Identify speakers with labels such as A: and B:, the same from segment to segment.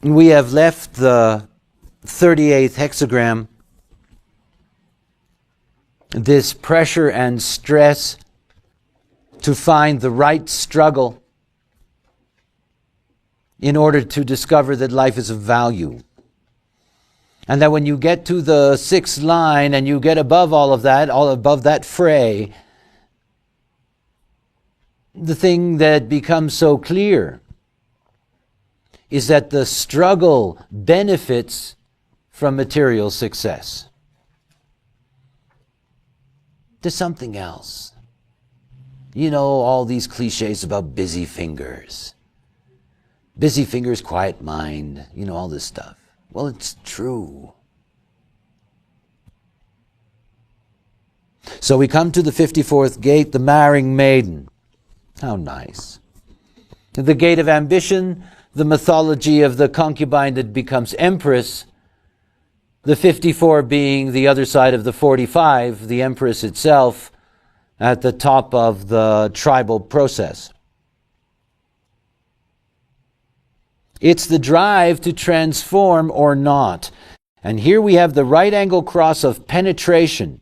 A: we have left the 38th hexagram, this pressure and stress to find the right struggle in order to discover that life is of value. And that when you get to the 6th line and you get above all above that fray, the thing that becomes so clear is that the struggle benefits from material success. There's something else. You know, all these cliches about busy fingers. Busy fingers, quiet mind, you know, all this stuff. Well, it's true. So we come to the 54th gate, the marrying maiden. How nice. The gate of ambition, the mythology of the concubine that becomes empress, the 54 being the other side of the 45, the empress itself, at the top of the tribal process. It's the drive to transform or not. And here we have the right angle cross of penetration.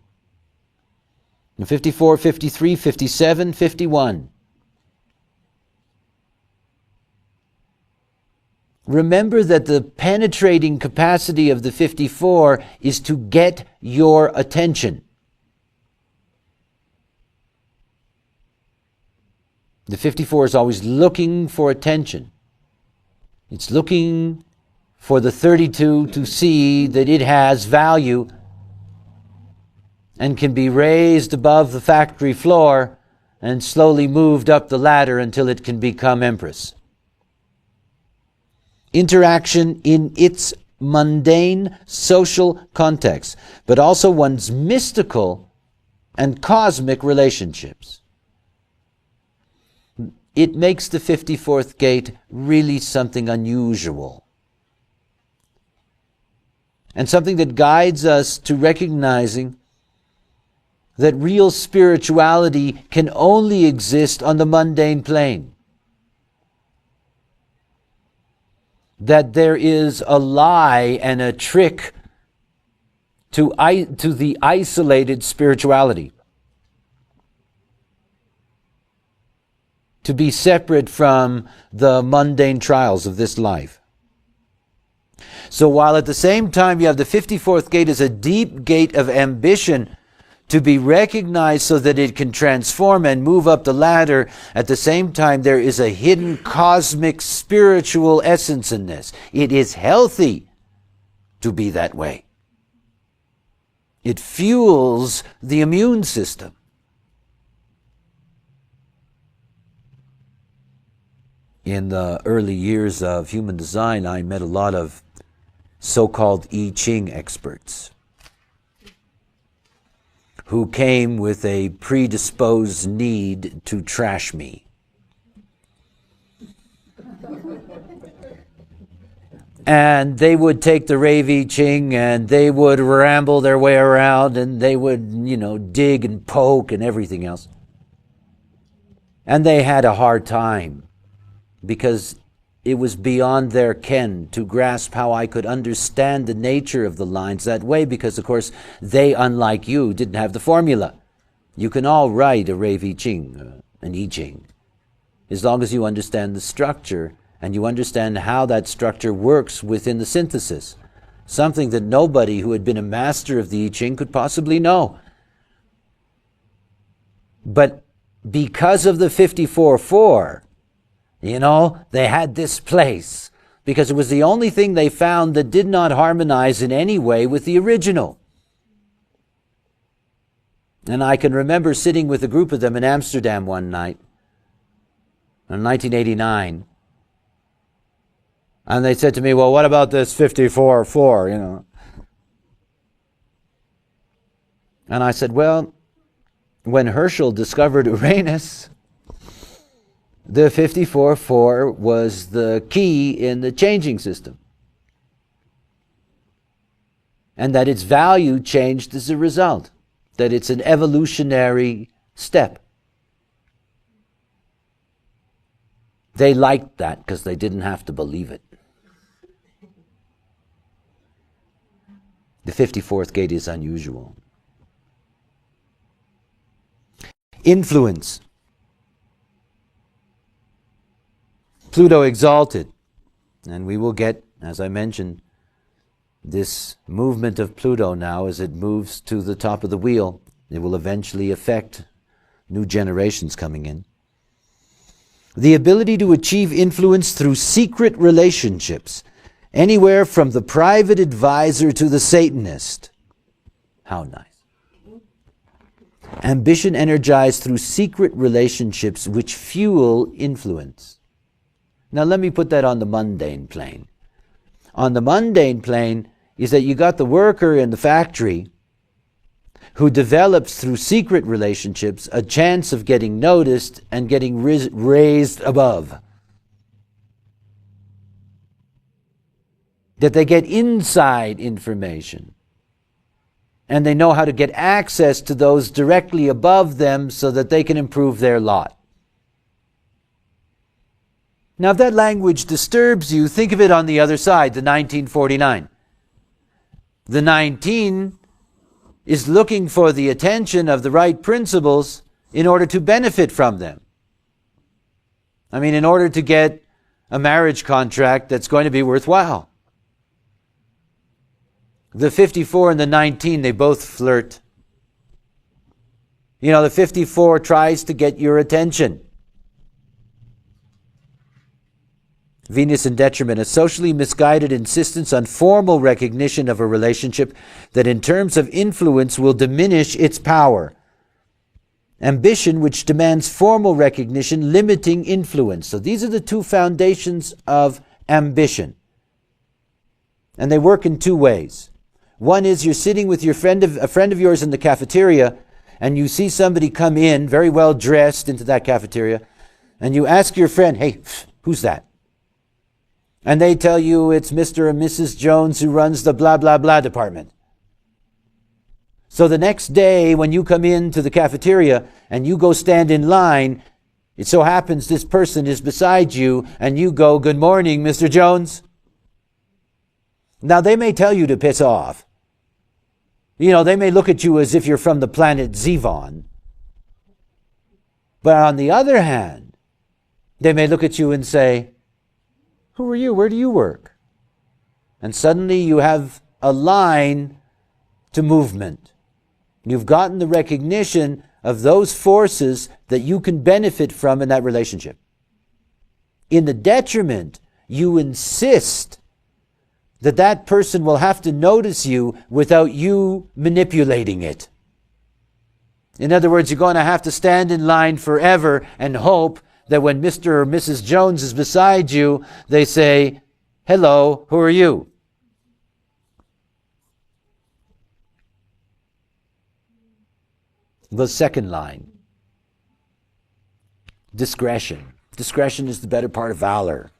A: 54, 53, 57, 51. Remember that the penetrating capacity of the 54 is to get your attention. The 54 is always looking for attention. It's looking for the 32 to see that it has value and can be raised above the factory floor and slowly moved up the ladder until it can become empress. Interaction in its mundane social context, but also one's mystical and cosmic relationships. It makes the 54th gate really something unusual. And something that guides us to recognizing that real spirituality can only exist on the mundane plane. That there is a lie and a trick to the isolated spirituality. To be separate from the mundane trials of this life. So while at the same time you have the 54th gate as a deep gate of ambition to be recognized so that it can transform and move up the ladder, at the same time there is a hidden cosmic spiritual essence in this. It is healthy to be that way. It fuels the immune system. In the early years of human design, I met a lot of so-called I Ching experts who came with a predisposed need to trash me. And they would take the Rave I Ching and they would ramble their way around and they would, dig and poke and everything else. And they had a hard time, because it was beyond their ken to grasp how I could understand the nature of the lines that way, because, of course, they, unlike you, didn't have the formula. You can all write a Rave I Ching, an I Ching, as long as you understand the structure and you understand how that structure works within the synthesis, something that nobody who had been a master of the I Ching could possibly know. But because of the 54-4, they had this place because it was the only thing they found that did not harmonize in any way with the original. And I can remember sitting with a group of them in Amsterdam one night in 1989. And they said to me, well, what about this 54-4, And I said, well, when Herschel discovered Uranus, the 54-4 was the key in the changing system. And that its value changed as a result. That it's an evolutionary step. They liked that because they didn't have to believe it. The 54th gate is unusual. Influence. Pluto exalted. And we will get, as I mentioned, this movement of Pluto now as it moves to the top of the wheel. It will eventually affect new generations coming in. The ability to achieve influence through secret relationships, anywhere from the private advisor to the Satanist. How nice. Ambition energized through secret relationships which fuel influence. Now let me put that on the mundane plane. On the mundane plane is that you got the worker in the factory who develops through secret relationships a chance of getting noticed and getting raised above. That they get inside information and they know how to get access to those directly above them so that they can improve their lot. Now if that language disturbs you, think of it on the other side, the 1949. The 19 is looking for the attention of the right principles in order to benefit from them. I mean, in order to get a marriage contract that's going to be worthwhile. The 54 and the 19, they both flirt. You know, the 54 tries to get your attention. Venus in detriment, a socially misguided insistence on formal recognition of a relationship that in terms of influence will diminish its power. Ambition, which demands formal recognition, limiting influence. So these are the two foundations of ambition. And they work in two ways. One is you're sitting with a friend of yours in the cafeteria, and you see somebody come in, very well dressed, into that cafeteria, and you ask your friend, hey, who's that? And they tell you it's Mr. and Mrs. Jones who runs the blah, blah, blah department. So the next day when you come into the cafeteria and you go stand in line, it so happens this person is beside you and you go, good morning, Mr. Jones. Now they may tell you to piss off. You know, they may look at you as if you're from the planet Zevon. But on the other hand, they may look at you and say, who are you? Where do you work? And suddenly you have a line to movement. You've gotten the recognition of those forces that you can benefit from in that relationship. In the detriment, you insist that that person will have to notice you without you manipulating it. In other words, you're going to have to stand in line forever and hope that when Mr. or Mrs. Jones is beside you, they say, hello, who are you? The second line, discretion. Discretion is the better part of valor.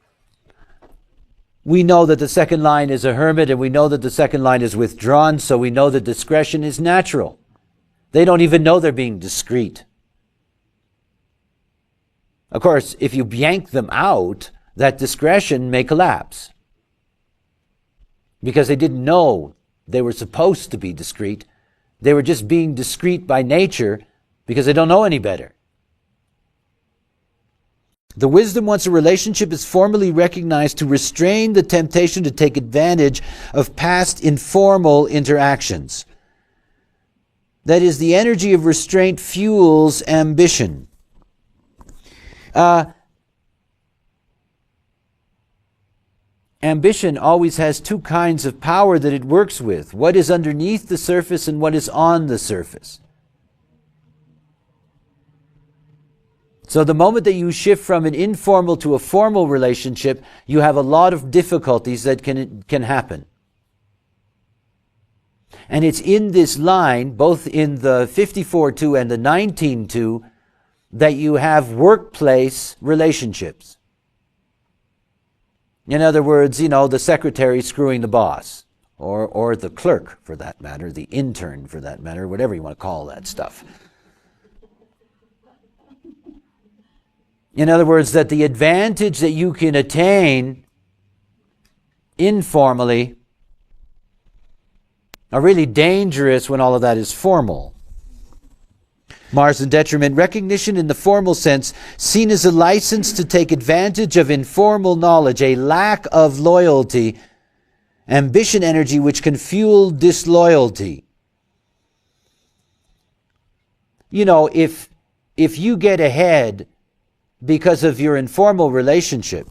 A: We know that the second line is a hermit, and we know that the second line is withdrawn, so we know that discretion is natural. They don't even know they're being discreet. Of course, if you yank them out, that discretion may collapse. Because they didn't know they were supposed to be discreet. They were just being discreet by nature because they don't know any better. The wisdom wants a relationship is formally recognized to restrain the temptation to take advantage of past informal interactions. That is, the energy of restraint fuels ambition. Ambition always has two kinds of power that it works with. What is underneath the surface and what is on the surface. So the moment that you shift from an informal to a formal relationship, you have a lot of difficulties that can happen. And it's in this line, both in the 54-2 and the 19-2, that you have workplace relationships. In other words, you know, the secretary screwing the boss, or the clerk for that matter, the intern for that matter, whatever you want to call that stuff. In other words, that the advantage that you can attain informally are really dangerous when all of that is formal. Mars and detriment, recognition in the formal sense, seen as a license to take advantage of informal knowledge, a lack of loyalty, ambition energy which can fuel disloyalty. You know, if you get ahead because of your informal relationship,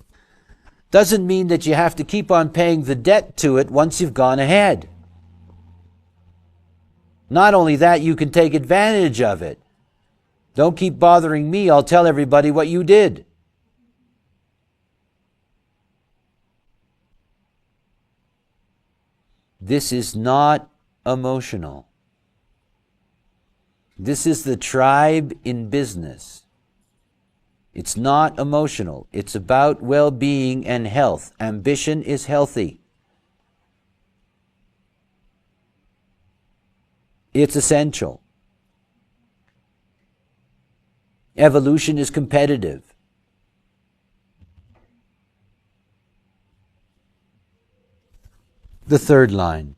A: doesn't mean that you have to keep on paying the debt to it once you've gone ahead. Not only that, you can take advantage of it. Don't keep bothering me, I'll tell everybody what you did. This is not emotional. This is the tribe in business. It's not emotional. It's about well-being and health. Ambition is healthy. It's essential. Evolution is competitive. The third line.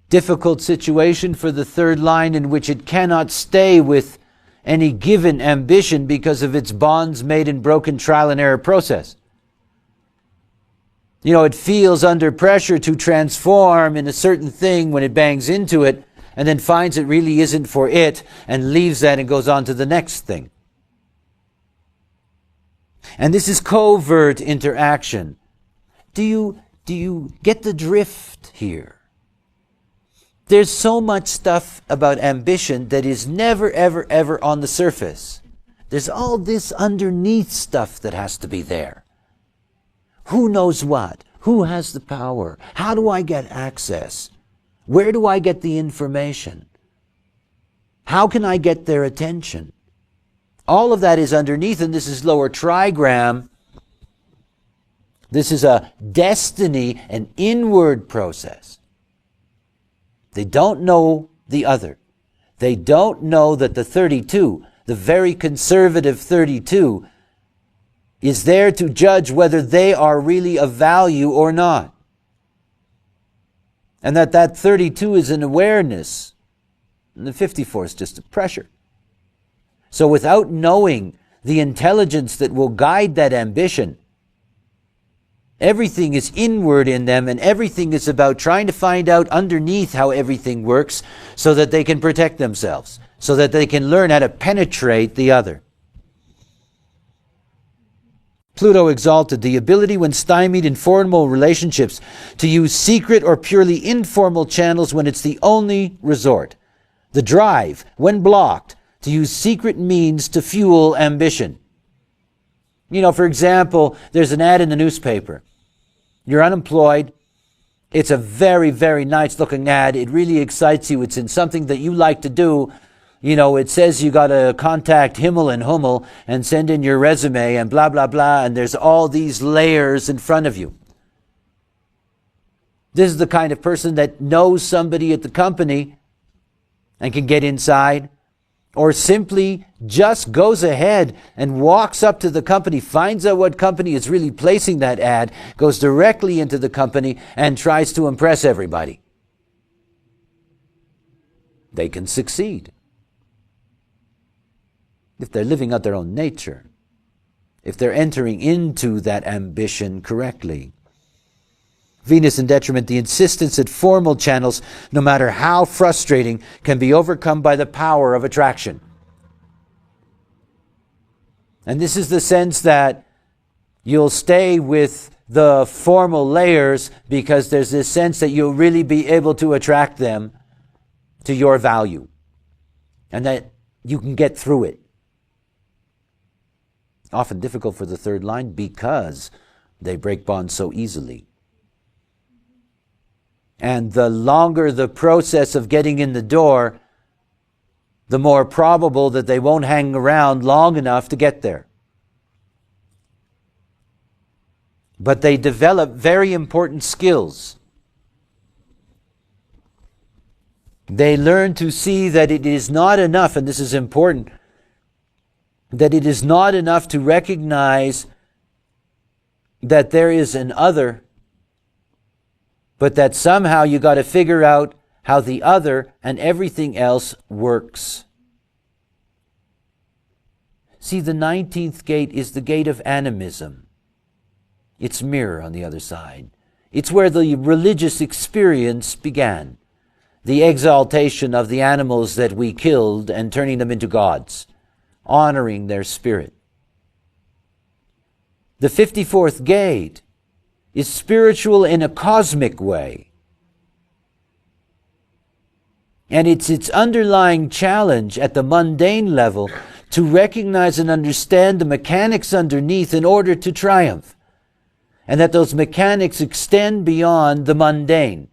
A: Difficult situation for the third line in which it cannot stay with any given ambition because of its bonds made in broken trial and error process. You know, it feels under pressure to transform in a certain thing when it bangs into it, and then finds it really isn't for it, and leaves that and goes on to the next thing. And this is covert interaction. Do you get the drift here? There's so much stuff about ambition that is never, ever, ever on the surface. There's all this underneath stuff that has to be there. Who knows what? Who has the power? How do I get access? Where do I get the information? How can I get their attention? All of that is underneath, and this is lower trigram. This is a destiny, an inward process. They don't know the other. They don't know that the 32, the very conservative 32, is there to judge whether they are really of value or not. And that 32 is an awareness. And the 54 is just a pressure. So without knowing the intelligence that will guide that ambition, everything is inward in them, and everything is about trying to find out underneath how everything works so that they can protect themselves, so that they can learn how to penetrate the other. Pluto exalted, the ability when stymied in formal relationships to use secret or purely informal channels when it's the only resort. The drive, when blocked, to use secret means to fuel ambition. You know, for example, there's an ad in the newspaper. You're unemployed. It's a very, very nice looking ad. It really excites you. It's in something that you like to do. You know, it says you got to contact Himmel and Hummel and send in your resume and blah, blah, blah. And there's all these layers in front of you. This is the kind of person that knows somebody at the company and can get inside, or simply just goes ahead and walks up to the company, finds out what company is really placing that ad, goes directly into the company and tries to impress everybody. They can succeed if they're living out their own nature, if they're entering into that ambition correctly. Venus in detriment, the insistence that formal channels, no matter how frustrating, can be overcome by the power of attraction. And this is the sense that you'll stay with the formal layers because there's this sense that you'll really be able to attract them to your value and that you can get through it. Often difficult for the third line because they break bonds so easily. And the longer the process of getting in the door, the more probable that they won't hang around long enough to get there. But they develop very important skills. They learn to see that it is not enough, and this is important, that it is not enough to recognize that there is an other but that somehow you got to figure out how the other and everything else works. See, the 19th gate is the gate of animism. It's mirror on the other side. It's where the religious experience began. The exaltation of the animals that we killed and turning them into gods, honoring their spirit. The 54th gate is spiritual in a cosmic way. And it's its underlying challenge at the mundane level to recognize and understand the mechanics underneath in order to triumph. And that those mechanics extend beyond the mundane.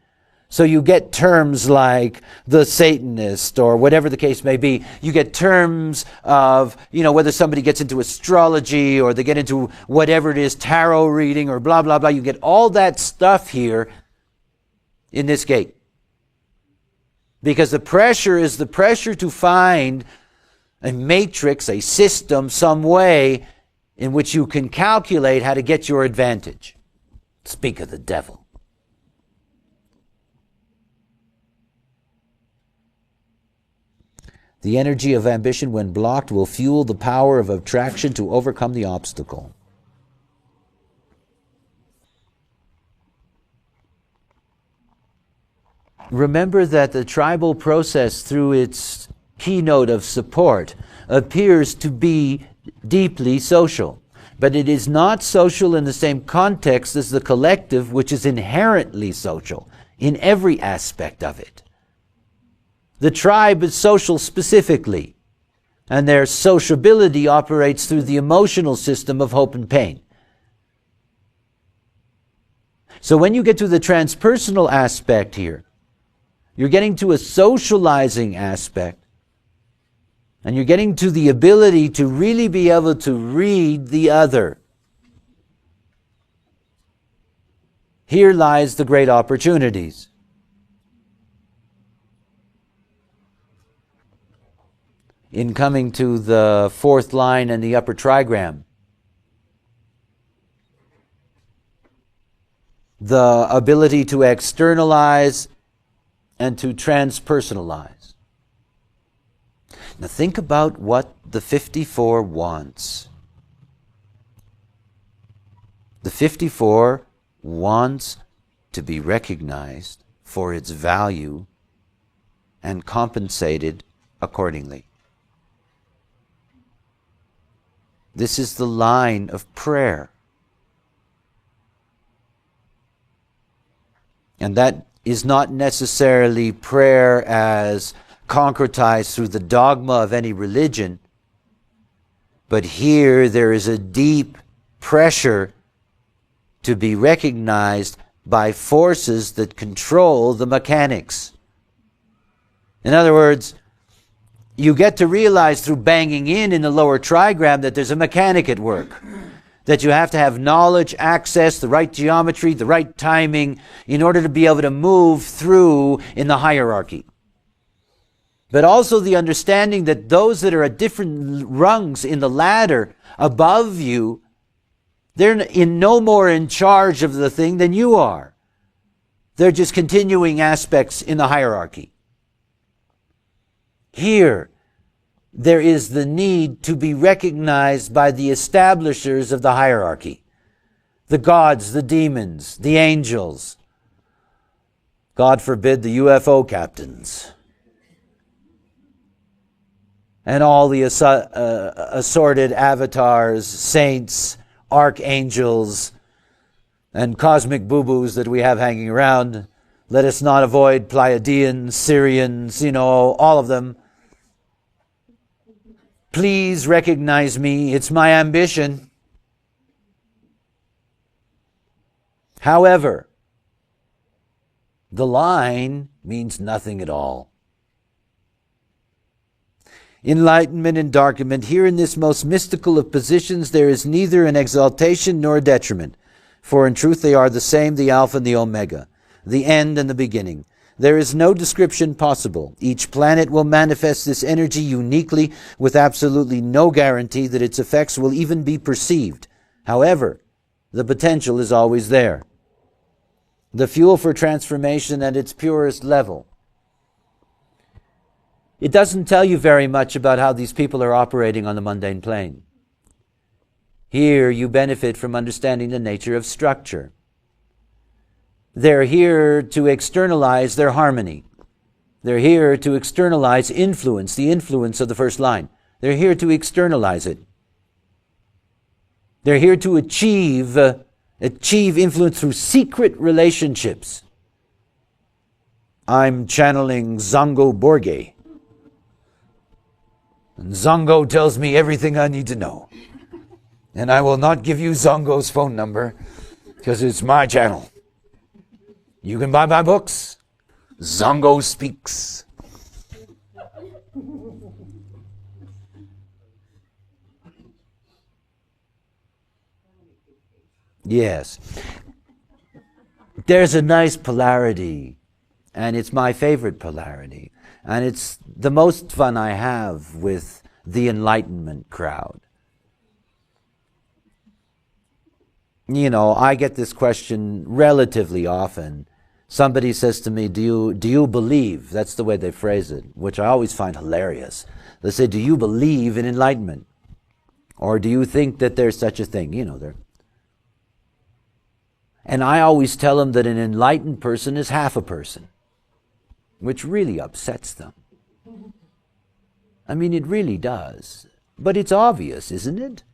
A: So you get terms like the Satanist or whatever the case may be. You get terms of, whether somebody gets into astrology or they get into whatever it is, tarot reading or blah, blah, blah. You get all that stuff here in this gate. Because the pressure is the pressure to find a matrix, a system, some way in which you can calculate how to get your advantage. Speak of the devil. The energy of ambition, when blocked, will fuel the power of attraction to overcome the obstacle. Remember that the tribal process, through its keynote of support, appears to be deeply social. But it is not social in the same context as the collective, which is inherently social in every aspect of it. The tribe is social specifically, and their sociability operates through the emotional system of hope and pain. So when you get to the transpersonal aspect here, you're getting to a socializing aspect, and you're getting to the ability to really be able to read the other. Here lies the great opportunities. In coming to the fourth line and the upper trigram, the ability to externalize and to transpersonalize. Now think about what the 54 wants. The 54 wants to be recognized for its value and compensated accordingly. This is the line of prayer. And that is not necessarily prayer as concretized through the dogma of any religion, but here there is a deep pressure to be recognized by forces that control the mechanics. In other words, you get to realize through banging in the lower trigram that there's a mechanic at work. That you have to have knowledge, access, the right geometry, the right timing in order to be able to move through in the hierarchy. But also the understanding that those that are at different rungs in the ladder above you, they're no more in charge of the thing than you are. They're just continuing aspects in the hierarchy. Here, there is the need to be recognized by the establishers of the hierarchy. The gods, the demons, the angels. God forbid the UFO captains. And all the assorted avatars, saints, archangels, and cosmic boo-boos that we have hanging around. Let us not avoid Pleiadians, Syrians, all of them. Please recognize me. It's my ambition. However, the line means nothing at all. Enlightenment and darkenment, here in this most mystical of positions, there is neither an exaltation nor a detriment. For in truth they are the same, the Alpha and the Omega, the end and the beginning. There is no description possible. Each planet will manifest this energy uniquely with absolutely no guarantee that its effects will even be perceived. However, the potential is always there. the fuel for transformation at its purest level. It doesn't tell you very much about how these people are operating on the mundane plane. Here you benefit from understanding the nature of structure. They're here to externalize their harmony. They're here to externalize influence, the influence of the first line. They're here to externalize it. They're here to achieve influence through secret relationships. I'm channeling Zongo Borge. And Zongo tells me everything I need to know. And I will not give you Zongo's phone number because it's my channel. You can buy my books. Zongo Speaks. Yes. There's a nice polarity, and it's my favorite polarity. And it's the most fun I have with the Enlightenment crowd. You know, I get this question relatively often. Somebody says to me, do you believe? That's the way they phrase it, which I always find hilarious. They say, do you believe in enlightenment? Or do you think that there's such a thing? You know, and I always tell them that an enlightened person is half a person, which really upsets them. I mean, it really does. But it's obvious, isn't it?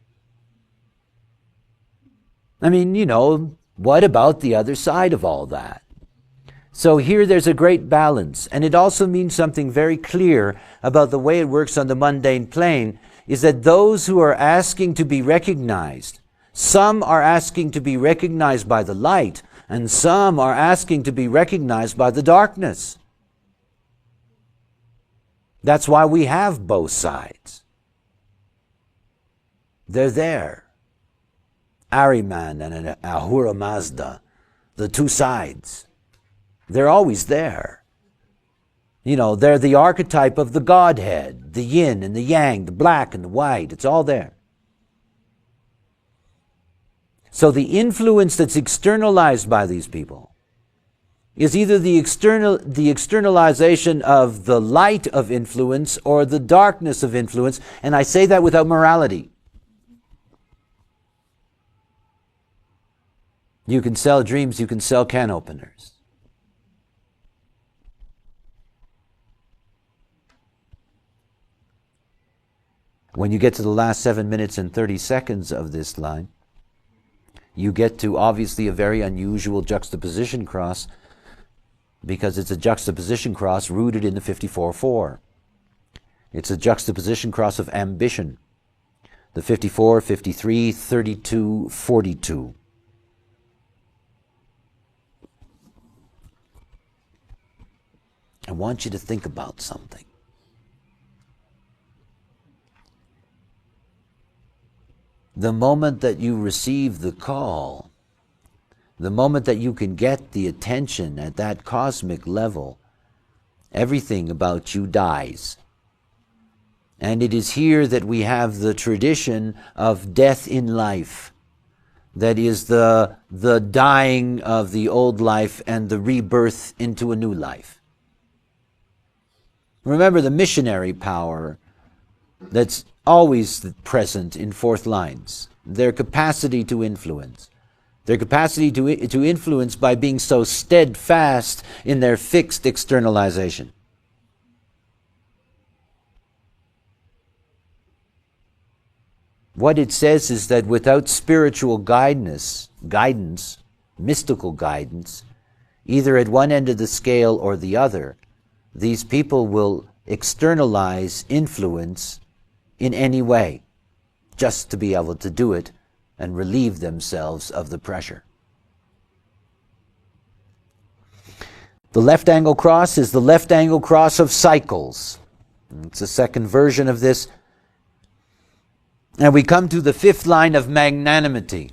A: I mean, you know, what about the other side of all that? So here there's a great balance. And it also means something very clear about the way it works on the mundane plane, is that those who are asking to be recognized, some are asking to be recognized by the light, and some are asking to be recognized by the darkness. That's why we have both sides. They're there. Ahriman and Ahura Mazda, the two sides. They're always there. You know, they're the archetype of the Godhead, the yin and the yang, the black and the white. It's all there. So the influence that's externalized by these people is either the externalization of the light of influence or the darkness of influence, and I say that without morality. You can sell dreams, you can sell can openers. When you get to the last 7 minutes and 30 seconds of this line, you get to obviously a very unusual juxtaposition cross, because it's a juxtaposition cross rooted in the 54-4. It's a juxtaposition cross of ambition. The 54, 53, 32, 42. I want you to think about something. The moment that you receive the call, the moment that you can get the attention at that cosmic level, everything about you dies. And it is here that we have the tradition of death in life. That is the dying of the old life and the rebirth into a new life. Remember the missionary power that's always present in fourth lines. Their capacity to influence. Their capacity to influence by being so steadfast in their fixed externalization. What it says is that without spiritual guidance, mystical guidance, either at one end of the scale or the other, these people will externalize influence in any way, just to be able to do it and relieve themselves of the pressure. The left angle cross is the left angle cross of cycles. It's a second version of this. And we come to the fifth line of magnanimity,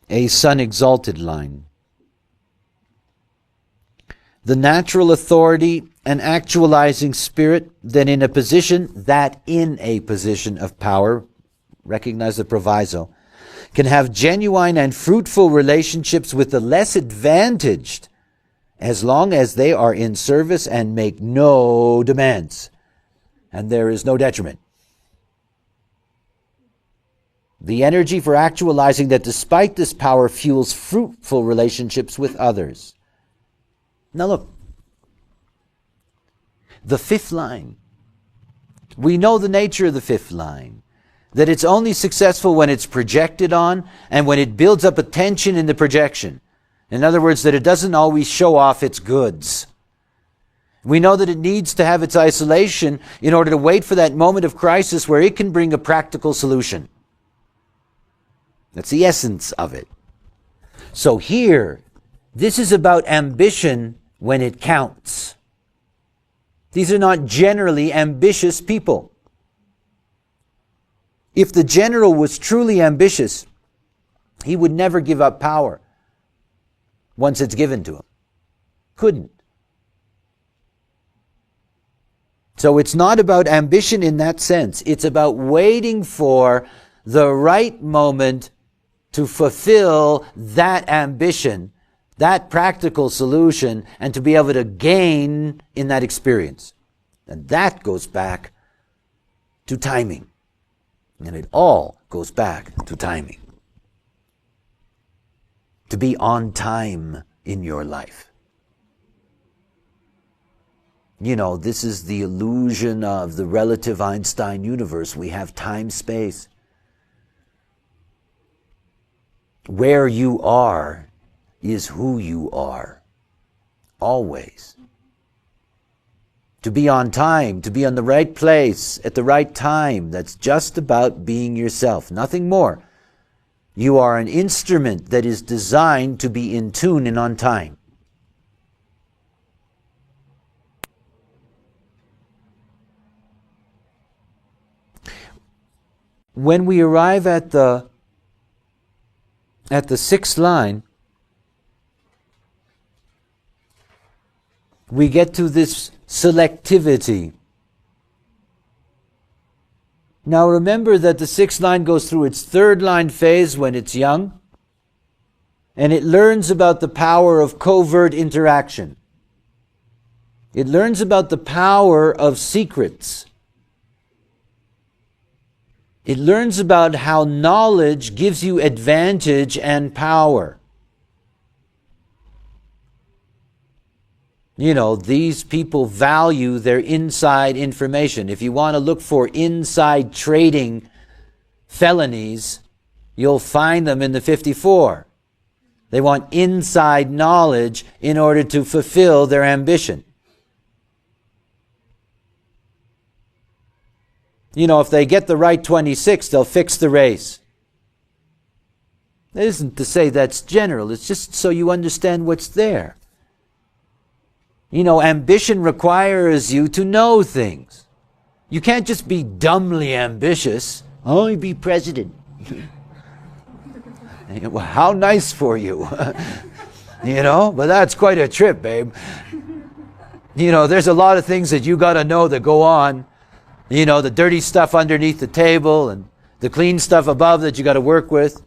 A: a sun-exalted line. The natural authority and actualizing spirit that in a position of power, recognize the proviso, can have genuine and fruitful relationships with the less advantaged as long as they are in service and make no demands and there is no detriment. The energy for actualizing that despite this power fuels fruitful relationships with others. Now look, the fifth line. We know the nature of the fifth line, that it's only successful when it's projected on and when it builds up a tension in the projection. In other words, that it doesn't always show off its goods. We know that it needs to have its isolation in order to wait for that moment of crisis where it can bring a practical solution. That's the essence of it. So here, this is about ambition when it counts. These are not generally ambitious people. If the general was truly ambitious, he would never give up power once it's given to him. Couldn't. So it's not about ambition in that sense. It's about waiting for the right moment to fulfill that ambition, that practical solution, and to be able to gain in that experience. And that goes back to timing. And it all goes back to timing. To be on time in your life. You know, this is the illusion of the relative Einstein universe. We have time, space. Where you are is who you are. Always. To be on time, to be on the right place at the right time, that's just about being yourself, nothing more. You are an instrument that is designed to be in tune and on time. When we arrive at the sixth line, we get to this selectivity. Now remember that the sixth line goes through its third line phase when it's young, and it learns about the power of covert interaction. It learns about the power of secrets. It learns about how knowledge gives you advantage and power. You know, these people value their inside information. If you want to look for inside trading felonies, you'll find them in the 54. They want inside knowledge in order to fulfill their ambition. You know, if they get the right 26, they'll fix the race. That isn't to say that's general. It's just so you understand what's there. You know, ambition requires you to know things. You can't just be dumbly ambitious. Only be president. Well, how nice for you. You know, but that's quite a trip, babe. You know, there's a lot of things that you got to know that go on. You know, the dirty stuff underneath the table and the clean stuff above that you got to work with.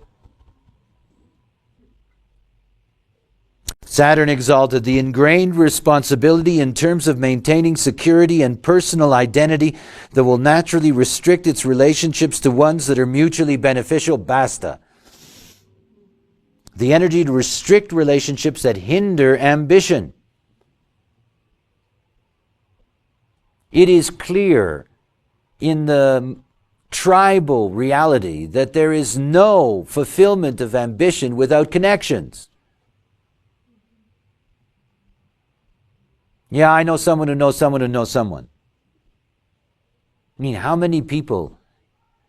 A: Saturn exalted, the ingrained responsibility in terms of maintaining security and personal identity that will naturally restrict its relationships to ones that are mutually beneficial. Basta. The energy to restrict relationships that hinder ambition. It is clear in the tribal reality that there is no fulfillment of ambition without connections. Yeah, I know someone who knows someone who knows someone. I mean, how many people,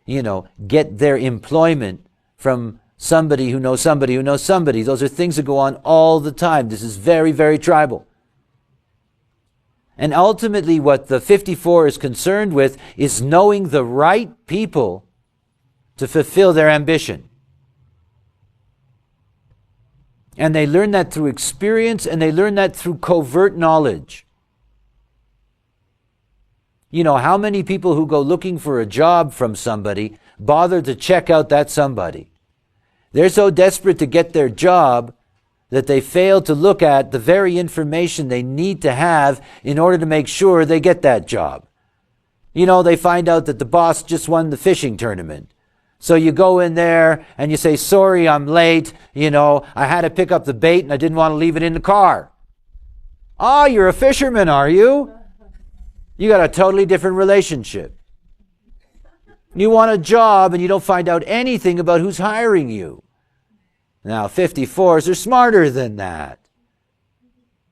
A: you know, get their employment from somebody who knows somebody who knows somebody? Those are things that go on all the time. This is very, very tribal. And ultimately what the 54 is concerned with is knowing the right people to fulfill their ambition. And they learn that through experience, and they learn that through covert knowledge. You know, how many people who go looking for a job from somebody bother to check out that somebody? They're so desperate to get their job that they fail to look at the very information they need to have in order to make sure they get that job. You know, they find out that the boss just won the fishing tournament. So you go in there and you say, sorry, I'm late. You know, I had to pick up the bait and I didn't want to leave it in the car. Oh, you're a fisherman, are you? You got a totally different relationship. You want a job and you don't find out anything about who's hiring you. Now, 54s are smarter than that.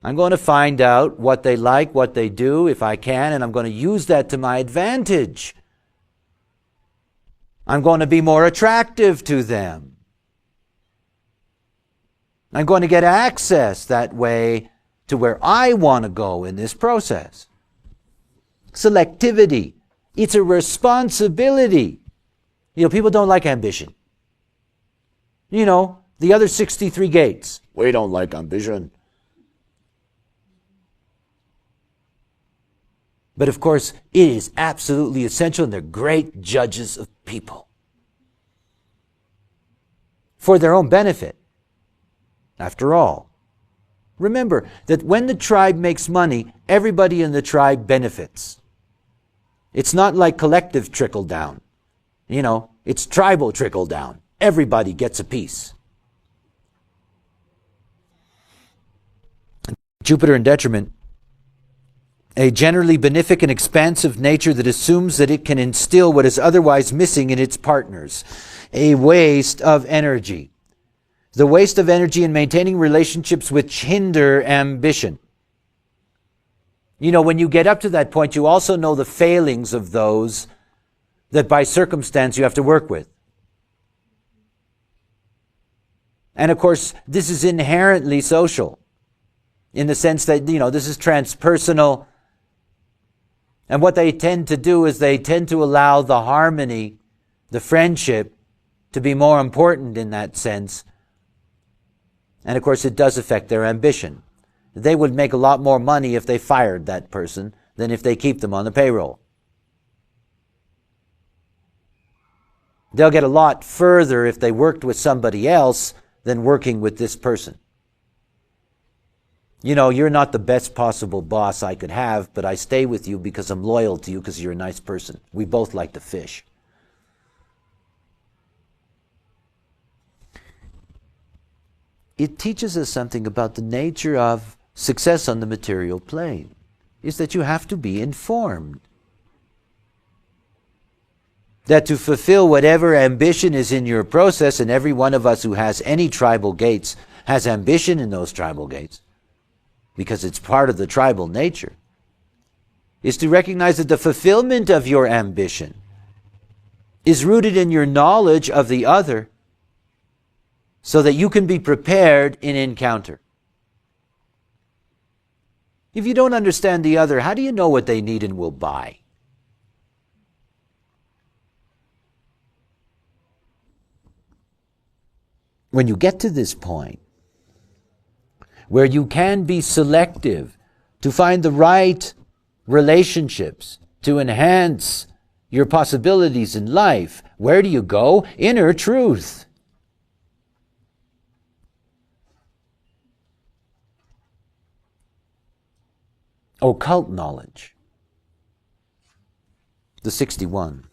A: I'm going to find out what they like, what they do, if I can, and I'm going to use that to my advantage. I'm going to be more attractive to them. I'm going to get access that way to where I want to go in this process. Selectivity. It's a responsibility. You know, people don't like ambition. You know, the other 63 gates. We don't like ambition. But of course, it is absolutely essential, and they're great judges of people. For their own benefit. After all, remember that when the tribe makes money, everybody in the tribe benefits. It's not like collective trickle down. You know, it's tribal trickle down. Everybody gets a piece. Jupiter in detriment. A generally benefic and expansive nature that assumes that it can instill what is otherwise missing in its partners. A waste of energy. The waste of energy in maintaining relationships which hinder ambition. You know, when you get up to that point, you also know the failings of those that by circumstance you have to work with. And of course, this is inherently social, in the sense that, you know, this is transpersonal. And what they tend to do is they tend to allow the harmony, the friendship, to be more important in that sense. And of course, it does affect their ambition. They would make a lot more money if they fired that person than if they keep them on the payroll. They'll get a lot further if they worked with somebody else than working with this person. You know, you're not the best possible boss I could have, but I stay with you because I'm loyal to you because you're a nice person. We both like to fish. It teaches us something about the nature of success on the material plane, is that you have to be informed. That to fulfill whatever ambition is in your process, and every one of us who has any tribal gates has ambition in those tribal gates, because it's part of the tribal nature, is to recognize that the fulfillment of your ambition is rooted in your knowledge of the other, so that you can be prepared in encounter. If you don't understand the other, how do you know what they need and will buy? When you get to this point, where you can be selective to find the right relationships to enhance your possibilities in life, where do you go? Inner truth. Occult knowledge. The 61.